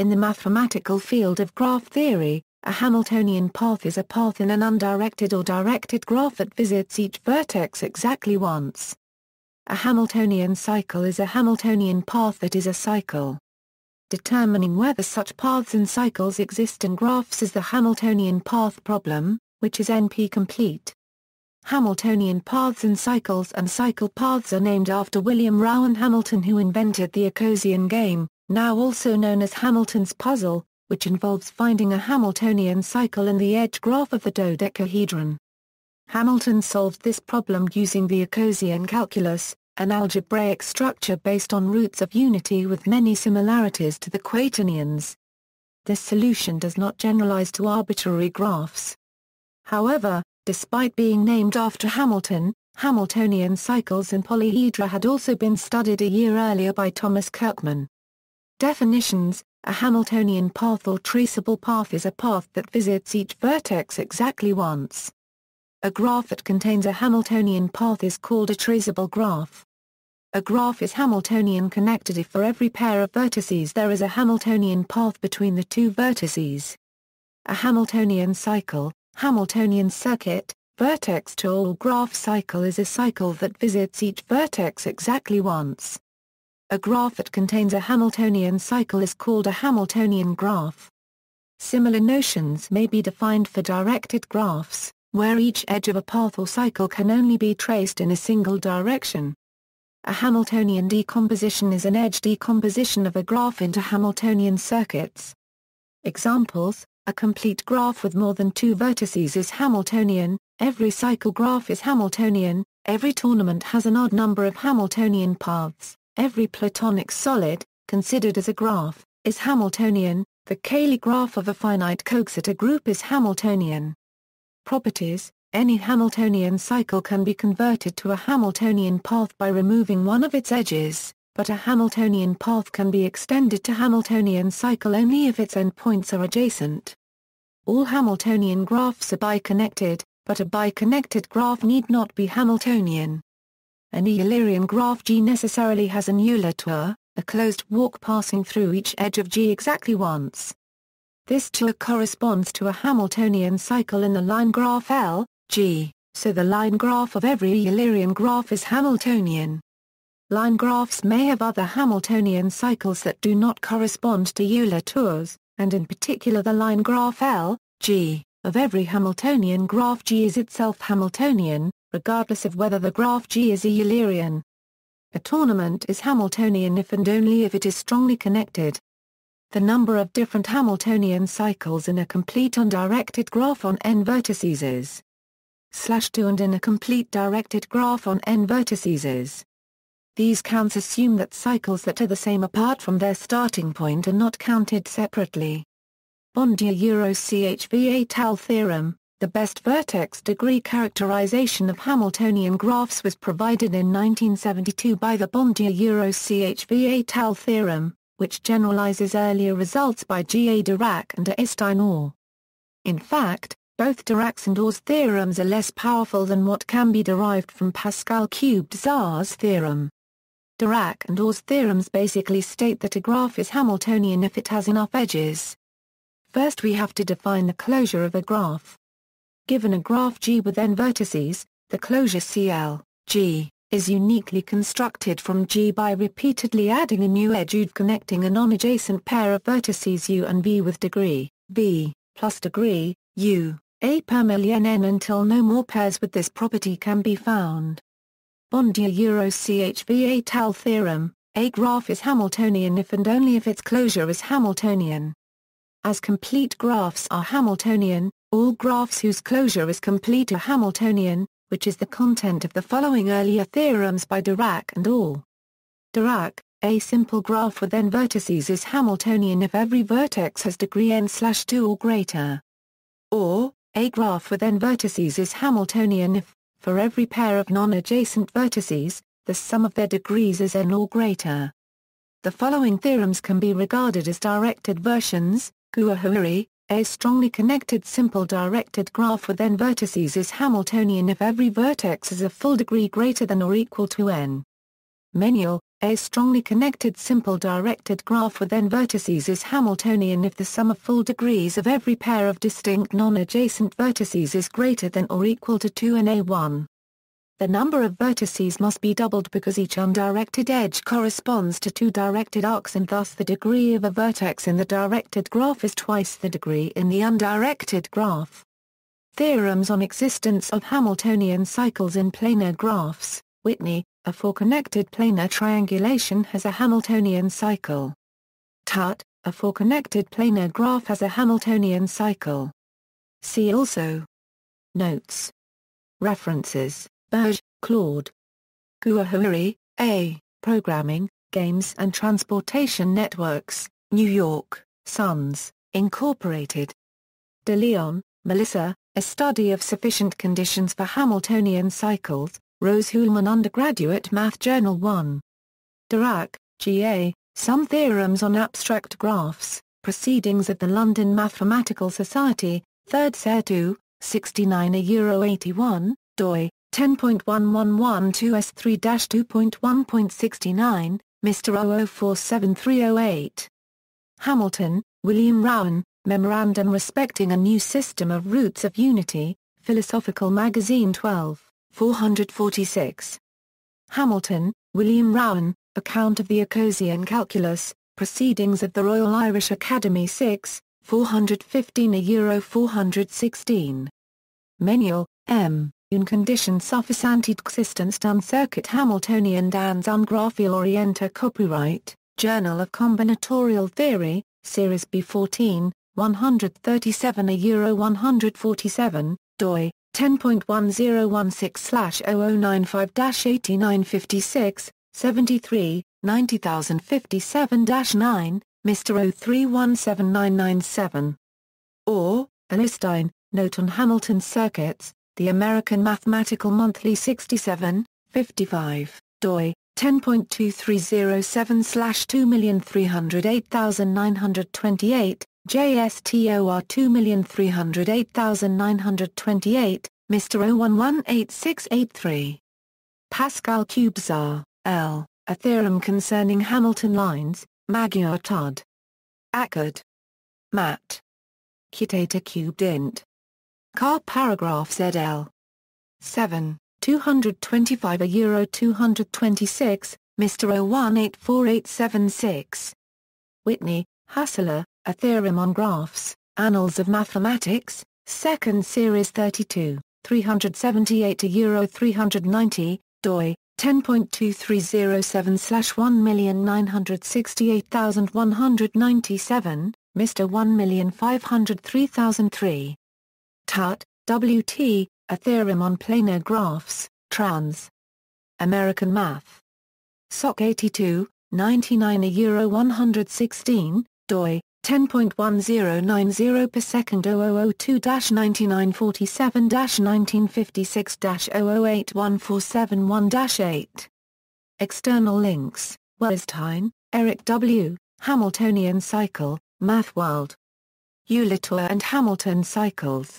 In the mathematical field of graph theory, a Hamiltonian path is a path in an undirected or directed graph that visits each vertex exactly once. A Hamiltonian cycle is a Hamiltonian path that is a cycle. Determining whether such paths and cycles exist in graphs is the Hamiltonian path problem, which is NP-complete. Hamiltonian paths and cycle paths are named after William Rowan Hamilton, who invented the icosian game, now also known as Hamilton's puzzle, which involves finding a Hamiltonian cycle in the edge graph of the dodecahedron. Hamilton solved this problem using the icosian calculus, an algebraic structure based on roots of unity with many similarities to the quaternions. This solution does not generalize to arbitrary graphs. However, despite being named after Hamilton, Hamiltonian cycles and polyhedra had also been studied a year earlier by Thomas Kirkman. Definitions: a Hamiltonian path or traceable path is a path that visits each vertex exactly once. A graph that contains a Hamiltonian path is called a traceable graph. A graph is Hamiltonian connected if for every pair of vertices there is a Hamiltonian path between the two vertices. A Hamiltonian cycle, Hamiltonian circuit, vertex-to-all graph cycle is a cycle that visits each vertex exactly once. A graph that contains a Hamiltonian cycle is called a Hamiltonian graph. Similar notions may be defined for directed graphs, where each edge of a path or cycle can only be traced in a single direction. A Hamiltonian decomposition is an edge decomposition of a graph into Hamiltonian circuits. Examples: a complete graph with more than two vertices is Hamiltonian, every cycle graph is Hamiltonian, every tournament has an odd number of Hamiltonian paths, every Platonic solid, considered as a graph, is Hamiltonian, the Cayley graph of a finite coxeter group is Hamiltonian. Properties: any Hamiltonian cycle can be converted to a Hamiltonian path by removing one of its edges, but a Hamiltonian path can be extended to Hamiltonian cycle only if its endpoints are adjacent. All Hamiltonian graphs are biconnected, but a biconnected graph need not be Hamiltonian. An Eulerian graph G necessarily has an Euler tour, a closed walk passing through each edge of G exactly once. This tour corresponds to a Hamiltonian cycle in the line graph L, G, so the line graph of every Eulerian graph is Hamiltonian. Line graphs may have other Hamiltonian cycles that do not correspond to Euler tours, and in particular the line graph L, G, of every Hamiltonian graph G is itself Hamiltonian, regardless of whether the graph G is a Eulerian. A tournament is Hamiltonian if and only if it is strongly connected. The number of different Hamiltonian cycles in a complete undirected graph on n vertices is /2, and in a complete directed graph on n vertices is. These counts assume that cycles that are the same apart from their starting point are not counted separately. Bondier-CHV et al. Theorem: the best vertex degree characterization of Hamiltonian graphs was provided in 1972 by the Bondier-CHV et al. Theorem, which generalizes earlier results by G. A. Dirac and A. Stein-Orr. In fact, both Dirac's and Orr's theorems are less powerful than what can be derived from Pascal-cubed Zars theorem. Dirac and Orr's theorems basically state that a graph is Hamiltonian if it has enough edges. First we have to define the closure of a graph. Given a graph G with n vertices, the closure CL, G, is uniquely constructed from G by repeatedly adding a new edge U connecting a non-adjacent pair of vertices U and V with degree, V, plus degree, U, A per million n until no more pairs with this property can be found. Bondier-CHV et al. Theorem: a graph is Hamiltonian if and only if its closure is Hamiltonian. As complete graphs are Hamiltonian, all graphs whose closure is complete are Hamiltonian, which is the content of the following earlier theorems by Dirac and Orr. Dirac: a simple graph with n vertices is Hamiltonian if every vertex has degree n/2 or greater. Or, a graph with n vertices is Hamiltonian if, for every pair of non-adjacent vertices, the sum of their degrees is n or greater. The following theorems can be regarded as directed versions. Guahuri: a strongly connected simple directed graph with n vertices is Hamiltonian if every vertex has a full degree greater than or equal to n. Menuel: A strongly connected simple directed graph with n vertices is Hamiltonian if the sum of full degrees of every pair of distinct non-adjacent vertices is greater than or equal to 2n(a)(1). The number of vertices must be doubled because each undirected edge corresponds to two directed arcs, and thus the degree of a vertex in the directed graph is twice the degree in the undirected graph. Theorems on existence of Hamiltonian cycles in planar graphs. Whitney, a four-connected planar triangulation has a Hamiltonian cycle. Tut, a four-connected planar graph has a Hamiltonian cycle. See also. Notes. References: Berge, Claude. Guahuri, A. Programming, Games and Transportation Networks, New York, Sons, Incorporated. De Leon, Melissa, A Study of Sufficient Conditions for Hamiltonian Cycles, Rose-Hulman Undergraduate Math Journal 1. Dirac, G.A., Some Theorems on Abstract Graphs, Proceedings of the London Mathematical Society, 3rd Ser 2, 69 doi, 10.1112s3-2.1.69, Mr. 0047308. Hamilton, William Rowan, Memorandum Respecting a New System of Roots of Unity, Philosophical Magazine 12. 446. Hamilton, William Rowan, Account of the icosian Calculus, Proceedings of the Royal Irish Academy 6, 415 416. Menial, M. Une condition suffisante d'existence d'un circuit Hamiltonian dans un graphe orienté. Copyright, Journal of Combinatorial Theory, Series B14, 137 147, doi, 10.1016/0095-8956, 73, 90057-9, Mr. 0317997. Or, Alistine, Note on Hamilton Circuits, The American Mathematical Monthly 67, 55, doi, 10.2307/2308928, JSTOR 2308928, Mr. 0118683. Pascal Cubesar, L., A Theorem Concerning Hamilton Lines, Magyar Tud. Akkad. Matt. Qt cubed int. Car paragraph ZL. 7, 225 €226, Mr. 0184876. Whitney, Hassler, A Theorem on Graphs, Annals of Mathematics, 2nd Series 32, 378 €390, doi, 10.2307/1968197, Mr. 1503003. Tut, W.T., A Theorem on Planar Graphs, Trans. American Math. Soc 82, 99 €116, doi, 10.1090 per second 0002-1946-0081471-8. External links: Weierstein, Eric W., Hamiltonian Cycle, MathWorld. Eulator and Hamilton Cycles.